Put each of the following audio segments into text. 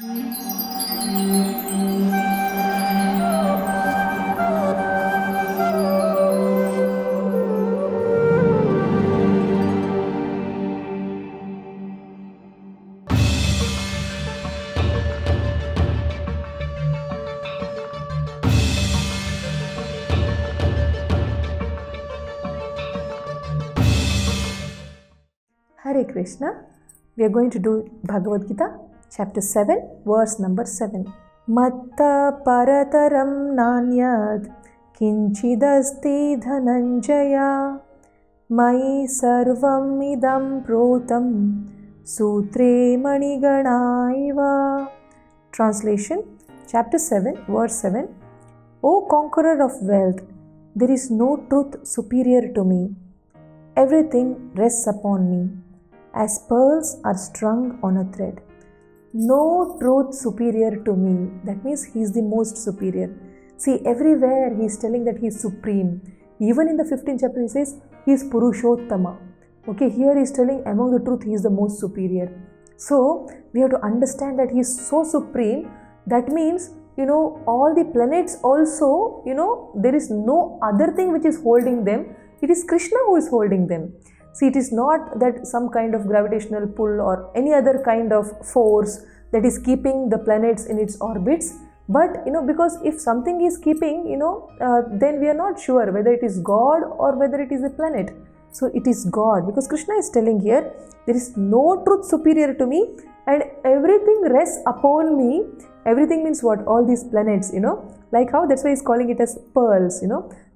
Hare Krishna. We are going to do Bhagavad Gita, chapter 7, verse number 7. Matta parataram nanyad kinchidasti dhananjaya mai sarvam idam protam sutre maniganaiva. Translation, chapter 7, verse 7. O conqueror of wealth, there is no truth superior to me. Everything rests upon me, as pearls are strung on a thread. No truth superior to me. That means he is the most superior. See, everywhere he is telling that he is supreme. Even in the 15th chapter he says he is Purushottama. Okay, here he is telling among the truth he is the most superior. So, we have to understand that he is so supreme. That means, all the planets also, there is no other thing which is holding them. It is Krishna who is holding them. See, it is not that some kind of gravitational pull or any other kind of force that is keeping the planets in its orbits. But, because if something is keeping, then we are not sure whether it is God or whether it is a planet. So, it is God, because Krishna is telling here, there is no truth superior to me and everything rests upon me. Everything means what? All these planets, like how, that's why he's calling it as pearls,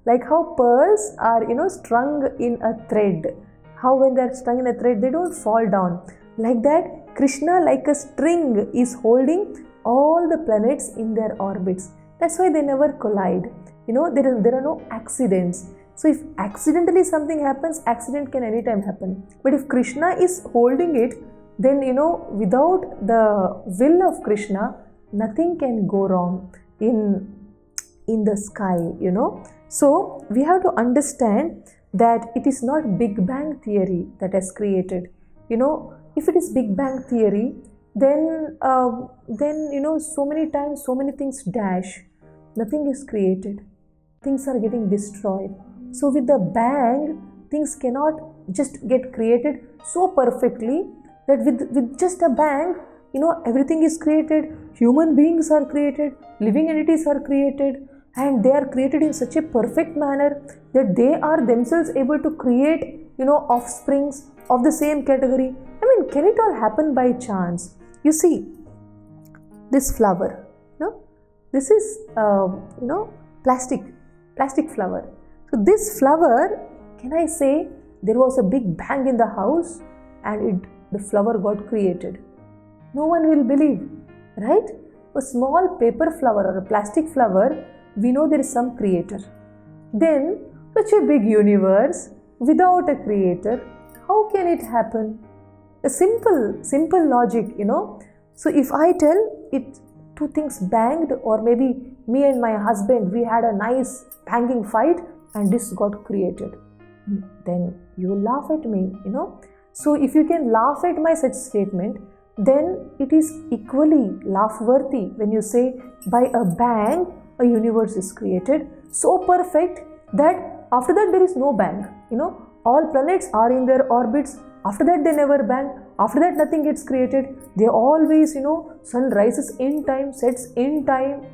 like how pearls are, strung in a thread. How when they are strung in a thread, they don't fall down. Like that, Krishna, like a string, is holding all the planets in their orbits. That's why they never collide. There are no accidents. So if accidentally something happens, accident can anytime happen. But if Krishna is holding it, then without the will of Krishna, nothing can go wrong in the sky, So we have to understand that it is not Big Bang theory that has created. If it is Big Bang theory, then so many times, so many things dash. Nothing is created. Things are getting destroyed. So with the bang, things cannot just get created so perfectly that with just a bang, everything is created. Human beings are created. Living entities are created. And they are created in such a perfect manner that they are themselves able to create, offsprings of the same category. I mean, can it all happen by chance? You see, this flower, this is, plastic flower. So this flower, can I say there was a big bang in the house and the flower got created? No one will believe, right? A small paper flower or a plastic flower, we know there is some creator. Then, such a big universe without a creator, how can it happen? A simple logic, So if I tell it, two things banged, or maybe me and my husband, we had a nice banging fight and this got created, then you will laugh at me, So if you can laugh at my such statement, then it is equally laugh-worthy when you say by a bang, a universe is created so perfect that after that there is no bang. All planets are in their orbits. After that they never bang. After that nothing gets created. They always, sun rises in time, sets in time,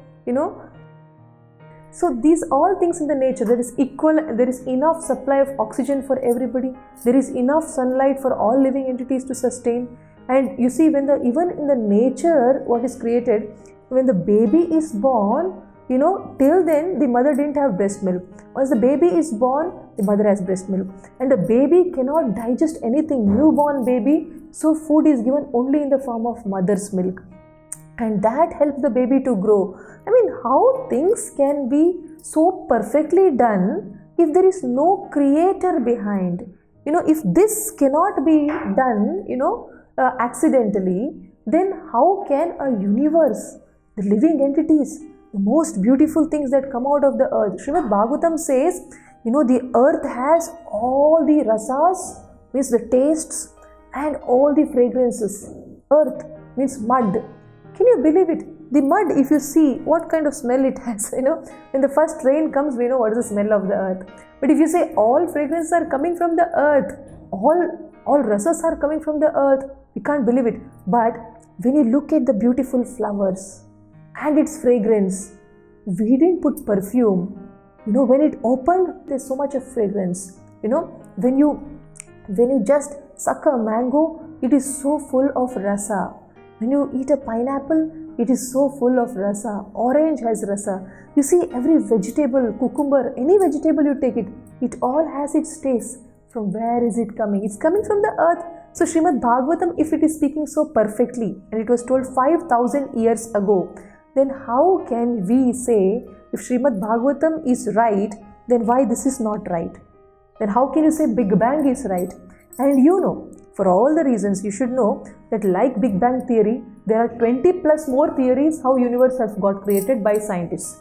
So these all things in the nature, there is equal, there is enough supply of oxygen for everybody. There is enough sunlight for all living entities to sustain. And you see, when even in the nature, what is created, when the baby is born, till then the mother didn't have breast milk. Once the baby is born, the mother has breast milk. And the baby cannot digest anything, newborn baby, so food is given only in the form of mother's milk. And that helps the baby to grow. I mean, how things can be so perfectly done if there is no creator behind? If this cannot be done, accidentally, then how can a universe, the living entities, the most beautiful things that come out of the earth? Srimad Bhagavatam says, the earth has all the rasas, means the tastes, and all the fragrances. Earth means mud. Can you believe it? The mud, if you see what kind of smell it has, when the first rain comes, we know what is the smell of the earth. But if you say all fragrances are coming from the earth, all rasas are coming from the earth, we can't believe it. But when you look at the beautiful flowers and its fragrance, we didn't put perfume. When it opened, there's so much of fragrance. When you just suck a mango, it is so full of rasa. When you eat a pineapple, it is so full of rasa. Orange has rasa. You see, every vegetable, cucumber, any vegetable you take it all has its taste. From where is it coming? It's coming from the earth. So Srimad Bhagavatam, if it is speaking so perfectly, and it was told 5,000 years ago, then how can we say, if Srimad Bhagavatam is right, then why this is not right? Then how can you say Big Bang is right? And for all the reasons, you should know that like Big Bang theory, there are 20 plus more theories how universe has got created by scientists.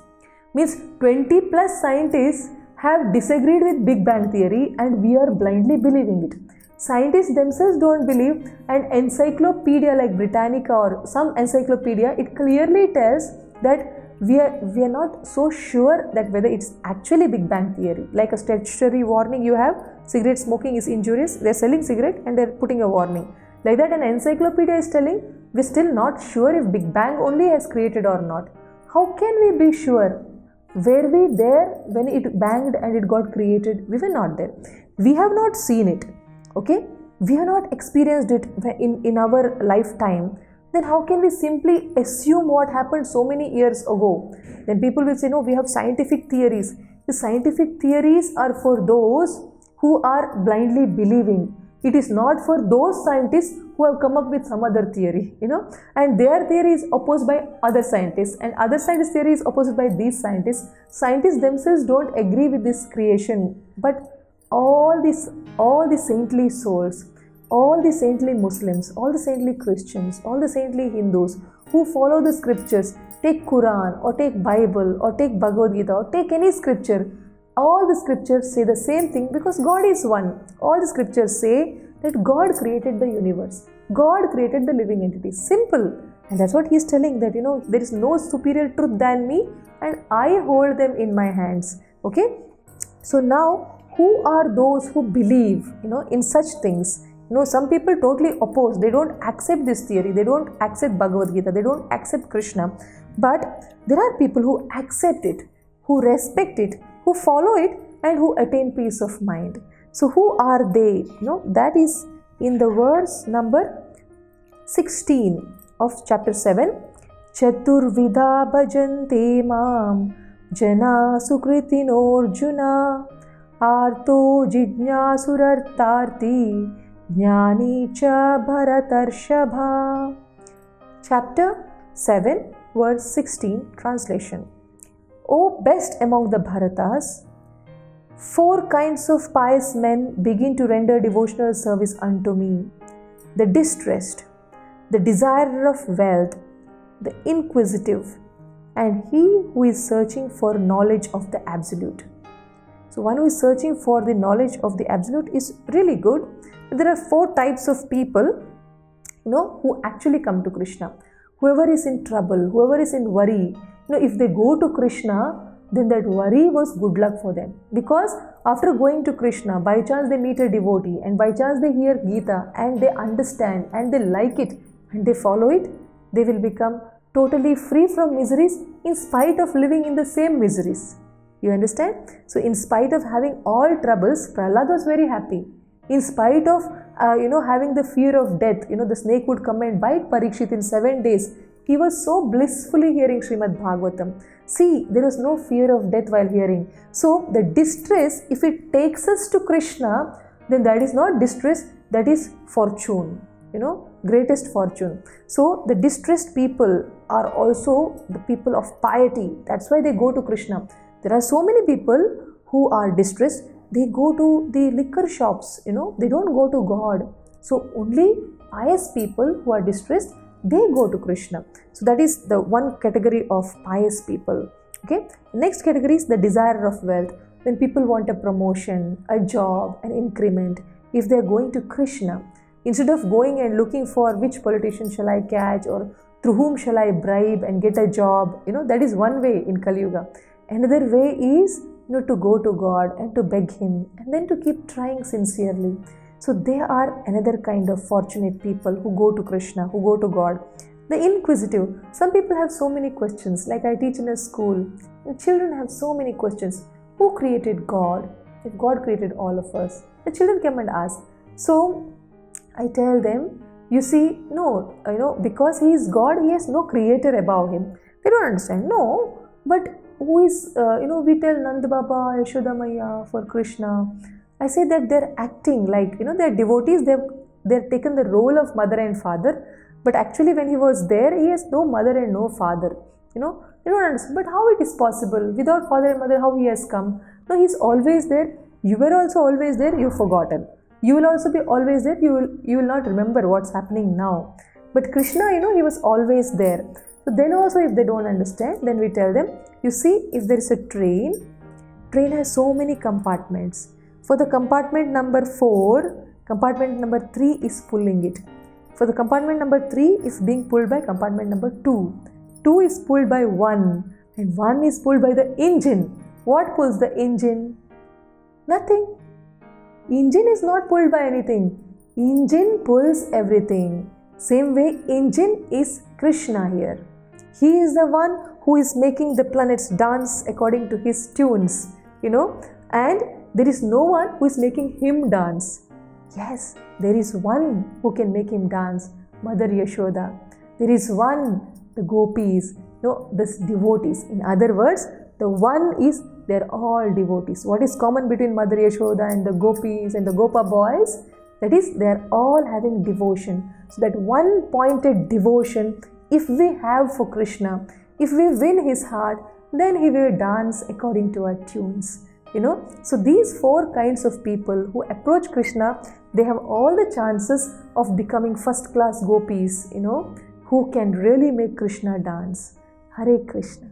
Means 20 plus scientists have disagreed with Big Bang theory and we are blindly believing it. Scientists themselves don't believe, and encyclopedia like Britannica or some encyclopedia, it clearly tells that we are not so sure that whether it's actually Big Bang theory. Like a statutory warning you have, cigarette smoking is injurious, they're selling cigarette and they're putting a warning. Like that an encyclopedia is telling, we're still not sure if Big Bang only has created or not. How can we be sure? Were we there when it banged and it got created? We were not there. We have not seen it. Okay? We have not experienced it in our lifetime. Then how can we simply assume what happened so many years ago? Then people will say, no, we have scientific theories. The scientific theories are for those who are blindly believing. It is not for those scientists who have come up with some other theory, and their theory is opposed by other scientists, and other scientists' theory is opposed by these scientists. Scientists themselves don't agree with this creation, but all the saintly souls, all the saintly Muslims, all the saintly Christians, all the saintly Hindus who follow the scriptures, take Quran or take Bible or take Bhagavad Gita or take any scripture, all the scriptures say the same thing because God is one. All the scriptures say that God created the universe. God created the living entity. Simple. And that's what he's telling, that there is no superior truth than me and I hold them in my hands. Okay. So now, who are those who believe in such things? Some people totally oppose. They don't accept this theory. They don't accept Bhagavad Gita. They don't accept Krishna. But there are people who accept it, who respect it, who follow it, and who attain peace of mind. So who are they? That is in the verse number 16 of chapter 7. Chaturvidha bhajante mam jana sukritino arjuna arto jijnasurartarti jnani cha bharatarshabha. Chapter 7 verse 16 translation. O best among the Bharatas, 4 kinds of pious men begin to render devotional service unto me: the distressed, the desirer of wealth, the inquisitive, and he who is searching for knowledge of the Absolute. So one who is searching for the knowledge of the Absolute is really good. But there are 4 types of people, who actually come to Krishna. Whoever is in trouble, whoever is in worry, if they go to Krishna, then that worry was good luck for them. Because after going to Krishna, by chance they meet a devotee and by chance they hear Gita and they understand and they like it and they follow it, they will become totally free from miseries in spite of living in the same miseries. You understand? So in spite of having all troubles, Prahlad was very happy. In spite of having the fear of death, the snake would come and bite Parikshit in 7 days. He was so blissfully hearing Srimad Bhagavatam. See, there was no fear of death while hearing. So the distress, if it takes us to Krishna, then that is not distress, that is fortune, greatest fortune. So the distressed people are also the people of piety. That's why they go to Krishna. There are so many people who are distressed. They go to the liquor shops, they don't go to God. So only pious people who are distressed, they go to Krishna. So that is the one category of pious people. Okay. Next category is the desire of wealth. When people want a promotion, a job, an increment, if they are going to Krishna, instead of going and looking for which politician shall I catch or through whom shall I bribe and get a job? That is one way in Kali Yuga. Another way is to go to God and to beg Him and then to keep trying sincerely. So they are another kind of fortunate people who go to Krishna, who go to God. The inquisitive. Some people have so many questions. Like I teach in a school, and children have so many questions. Who created God? If God created all of us, the children come and ask. So I tell them, you see, no, because He is God, He has no creator above Him. They don't understand. No, but who is, we tell Nanda Baba, Yashoda Maya for Krishna. I say that they're acting like, they're devotees, they've taken the role of mother and father, but actually when He was there, He has no mother and no father. They don't understand. But how it is possible? Without father and mother, how He has come? No, He's always there. You were also always there, you've forgotten. You will also be always there, you will not remember what's happening now. But Krishna, He was always there. So then also if they don't understand, then we tell them, you see, if there is a train has so many compartments. For the compartment number 4, compartment number 3 is pulling it. For the compartment number 3 is being pulled by compartment number 2. 2 is pulled by 1 and 1 is pulled by the engine. What pulls the engine? Nothing. Engine is not pulled by anything. Engine pulls everything. Same way, engine is Krishna here. He is the one who is making the planets dance according to His tunes, and there is no one who is making Him dance. Yes, there is one who can make Him dance, Mother Yashoda. There is one, the gopis, the devotees. In other words, the one is, they're all devotees. What is common between Mother Yashoda and the gopis and the Gopa boys? That is, they're all having devotion. So that one pointed devotion, if we have for Krishna, if we win His heart, then He will dance according to our tunes. So these 4 kinds of people who approach Krishna, they have all the chances of becoming first class gopis, who can really make Krishna dance. Hare Krishna.